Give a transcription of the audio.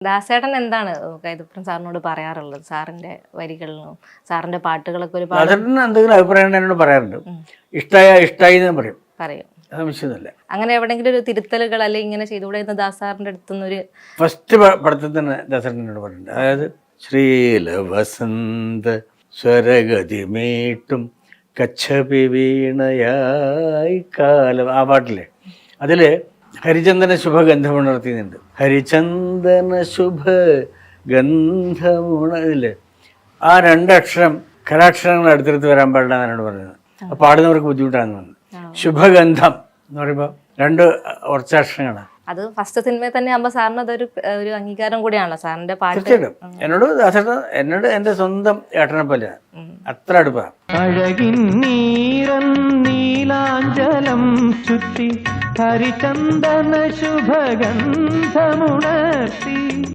ദാസേട്ടൻ എന്താണ് കൈതപ്രം സാറിനോട് പറയാറുള്ളത്? സാറിന്റെ വരികളിലും സാറിന്റെ പാട്ടുകളൊക്കെ ദാസേട്ടൻ എന്തെങ്കിലും അഭിപ്രായം എന്നോട് പറയാറുണ്ട്. ഇഷ്ടായി എന്ന് പറയും. അത് വിഷയമൊന്നുമില്ല. അങ്ങനെ എവിടെയെങ്കിലും ഒരു തിരുത്തലുകൾ അല്ലെങ്കിൽ ഇങ്ങനെ ചെയ്തുകൂടെ എന്ന് ദാസാറിന്റെ അടുത്തുനിന്നൊരു ഫസ്റ്റ് പടത്തിൽ തന്നെ ദാസേട്ടനോട് പറഞ്ഞിട്ടുണ്ട്. അതായത് ശ്രീല വസന്ത സ്വരഗതിമേട്ടും കച്ഛപി വീണയായി കാലം, ആ പാട്ടില്ലേ, അതില് ഹരിചന്ദന ശുഭഗന്ധമുണർത്തിയുന്നുണ്ട്. ഹരിചന്ദന ശുഭഗന്ധമുണതില് ആ രണ്ടക്ഷരം കലാക്ഷരങ്ങൾ അടുത്തടുത്ത് വരാൻ പാടില്ല എന്നാണ് പറഞ്ഞത്. അപ്പോൾ പാടുന്നവർക്ക് ബുദ്ധിമുട്ടാണെന്ന് പറഞ്ഞു. ശുഭഗന്ധം എന്ന് പറയുമ്പോൾ രണ്ട് ഉറച്ചാക്ഷരങ്ങളാണ്. അത് ഫസ്റ്റ് സിനിമയിൽ തന്നെ ആകുമ്പോൾ സാറിന് അതൊരു ഒരു അംഗീകാരം കൂടിയാണല്ലോ സാറിന്റെ പാട്ട്. തീർച്ചയായിട്ടും എന്നോട് എന്റെ സ്വന്തം ഏട്ടനെ പോലെ അത്ര അടുപ്പാണ്. അഴകിൻ നീരൻ നീലാഞ്ചലം ചുറ്റി ഹരിചന്ദന ശുഭഗന്ധമുണർത്തി